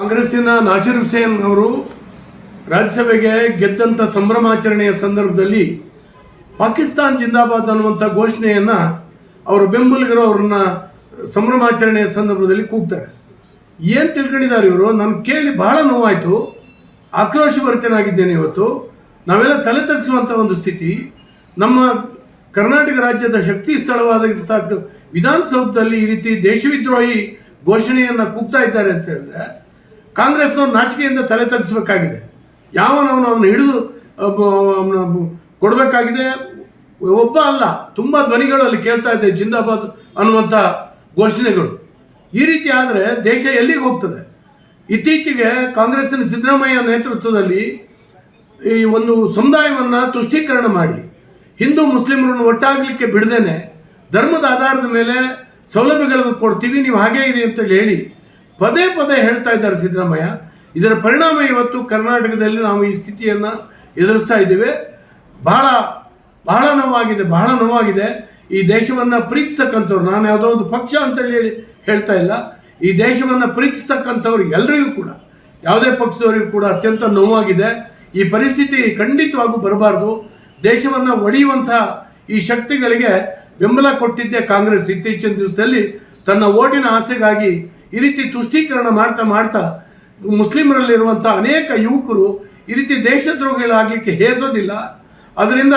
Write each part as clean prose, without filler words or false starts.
ಕಾಂಗ್ರೆಸ್ಸಿನ ನಾಸಿರ್ ಹುಸೇನ್ ಅವರು ರಾಜ್ಯಸಭೆಗೆ ಗೆದ್ದಂಥ ಸಂಭ್ರಮಾಚರಣೆಯ ಸಂದರ್ಭದಲ್ಲಿ ಪಾಕಿಸ್ತಾನ್ ಜಿಂದಾಬಾದ್ ಅನ್ನುವಂಥ ಘೋಷಣೆಯನ್ನು ಅವರ ಬೆಂಬಲಿಗರು ಅವ್ರನ್ನ ಸಂಭ್ರಮಾಚರಣೆಯ ಸಂದರ್ಭದಲ್ಲಿ ಕೂಗ್ತಾರೆ. ಏನು ತಿಳ್ಕೊಂಡಿದ್ದಾರೆ ಇವರು? ನಾನು ಕೇಳಿ ಬಹಳ ನೋವಾಯಿತು, ಆಕ್ರೋಶಭರಿತನಾಗಿದ್ದೇನೆ. ಇವತ್ತು ನಾವೆಲ್ಲ ತಲೆ ತಗ್ಗಿಸುವಂಥ ಒಂದು ಸ್ಥಿತಿ. ನಮ್ಮ ಕರ್ನಾಟಕ ರಾಜ್ಯದ ಶಕ್ತಿ ಸ್ಥಳವಾದಂಥ ವಿಧಾನಸೌಧದಲ್ಲಿ ಈ ರೀತಿ ದೇಶವಿದ್ರೋಹಿ ಘೋಷಣೆಯನ್ನು ಕೂಗ್ತಾ ಇದ್ದಾರೆ ಅಂತ ಹೇಳಿದ್ರೆ ಕಾಂಗ್ರೆಸ್ನವ್ರು ನಾಚಿಕೆಯಿಂದ ತಲೆ ತಗ್ಗಿಸ್ಬೇಕಾಗಿದೆ. ಅವನು ಹಿಡಿದು ಕೊಡಬೇಕಾಗಿದೆ. ಒಬ್ಬ ಅಲ್ಲ, ತುಂಬ ಧ್ವನಿಗಳು ಅಲ್ಲಿ ಕೇಳ್ತಾ ಇದೆ ಜಿಂದಾಬಾದ್ ಅನ್ನುವಂಥ ಘೋಷಣೆಗಳು. ಈ ರೀತಿ ಆದರೆ ದೇಶ ಎಲ್ಲಿಗೆ ಹೋಗ್ತದೆ? ಇತ್ತೀಚೆಗೆ ಕಾಂಗ್ರೆಸ್ಸಿನ ಸಿದ್ದರಾಮಯ್ಯ ನೇತೃತ್ವದಲ್ಲಿ ಈ ಒಂದು ಸಮುದಾಯವನ್ನು ತುಷ್ಟೀಕರಣ ಮಾಡಿ ಹಿಂದೂ ಮುಸ್ಲಿಮರನ್ನು ಒಟ್ಟಾಗಲಿಕ್ಕೆ ಬಿಡದೇನೆ ಧರ್ಮದ ಆಧಾರದ ಮೇಲೆ ಸೌಲಭ್ಯಗಳನ್ನು ಕೊಡ್ತೀವಿ, ನೀವು ಹಾಗೇ ಇರಿ ಅಂತೇಳಿ ಹೇಳಿ ಪದೇ ಪದೇ ಹೇಳ್ತಾ ಇದ್ದಾರೆ ಸಿದ್ದರಾಮಯ್ಯ. ಇದರ ಪರಿಣಾಮ ಇವತ್ತು ಕರ್ನಾಟಕದಲ್ಲಿ ನಾವು ಈ ಸ್ಥಿತಿಯನ್ನು ಎದುರಿಸ್ತಾ ಇದ್ದೇವೆ. ಬಹಳ ಬಹಳ ನೋವಾಗಿದೆ. ಈ ದೇಶವನ್ನು ಪ್ರೀತಿಸ್ತಕ್ಕಂಥವ್ರು, ನಾನು ಯಾವುದೋ ಒಂದು ಪಕ್ಷ ಅಂತೇಳಿ ಹೇಳ್ತಾ ಇಲ್ಲ, ಈ ದೇಶವನ್ನು ಪ್ರೀತಿಸ್ತಕ್ಕಂಥವ್ರು ಎಲ್ಲರಿಗೂ ಕೂಡ, ಯಾವುದೇ ಪಕ್ಷದವರಿಗೂ ಕೂಡ ಅತ್ಯಂತ ನೋವಾಗಿದೆ. ಈ ಪರಿಸ್ಥಿತಿ ಖಂಡಿತವಾಗೂ ಬರಬಾರ್ದು. ದೇಶವನ್ನು ಒಡೆಯುವಂಥ ಈ ಶಕ್ತಿಗಳಿಗೆ ಬೆಂಬಲ ಕೊಟ್ಟಿದ್ದೇ ಕಾಂಗ್ರೆಸ್. ಇತ್ತೀಚಿನ ದಿವಸದಲ್ಲಿ ತನ್ನ ಓಟಿನ ಆಸೆಗಾಗಿ ಈ ರೀತಿ ತುಷ್ಟೀಕರಣ ಮಾಡ್ತಾ ಮುಸ್ಲಿಮರಲ್ಲಿರುವಂಥ ಅನೇಕ ಯುವಕರು ಈ ರೀತಿ ದೇಶದ್ರೋಹಿಗಳಾಗಲಿಕ್ಕೆ ಹೇಸೋದಿಲ್ಲ. ಅದರಿಂದ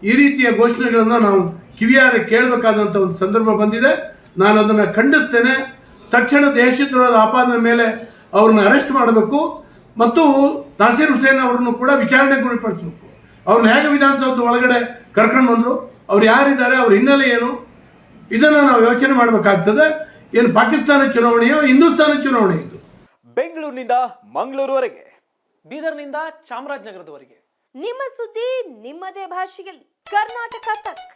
ಈ ರೀತಿಯ ಘೋಷಣೆಗಳನ್ನು ನಾವು ಕಿವಿಯಾರೆ ಕೇಳಬೇಕಾದಂಥ ಒಂದು ಸಂದರ್ಭ ಬಂದಿದೆ. ನಾನು ಅದನ್ನು ಖಂಡಿಸ್ತೇನೆ. ತಕ್ಷಣ ದೇಶದ್ರೋಹದ ಆಪಾದನೆ ಮೇಲೆ ಅವ್ರನ್ನ ಅರೆಸ್ಟ್ ಮಾಡಬೇಕು ಮತ್ತು ನಾಸಿರ್ ಹುಸೇನ್ ಅವರನ್ನು ಕೂಡ ವಿಚಾರಣೆಗೆ ಗುರಿಪಡಿಸಬೇಕು. ಅವ್ರನ್ನ ಹೇಗೆ ವಿಧಾನಸೌಧ ಒಳಗಡೆ ಕರ್ಕೊಂಡು ಬಂದರು, ಅವ್ರು ಯಾರಿದ್ದಾರೆ, ಅವ್ರ ಹಿನ್ನೆಲೆ ಏನು, ಇದನ್ನು ನಾವು ಯೋಚನೆ ಮಾಡಬೇಕಾಗ್ತದೆ. ಏನು ಪಾಕಿಸ್ತಾನ ಚುನಾವಣೆಯೋ ಹಿಂದೂಸ್ತಾನ ಚುನಾವಣೆ ಇದು? ಬೆಂಗಳೂರಿನಿಂದ ಮಂಗಳೂರುವರೆಗೆ, ಬೀದರ್ನಿಂದ ಚಾಮರಾಜನಗರದವರೆಗೆ ನಿಮ್ಮ ಸುದ್ದಿ ನಿಮ್ಮದೇ ಭಾಷೆಯಲ್ಲಿ. ಕರ್ನಾಟಕ ತಕ್.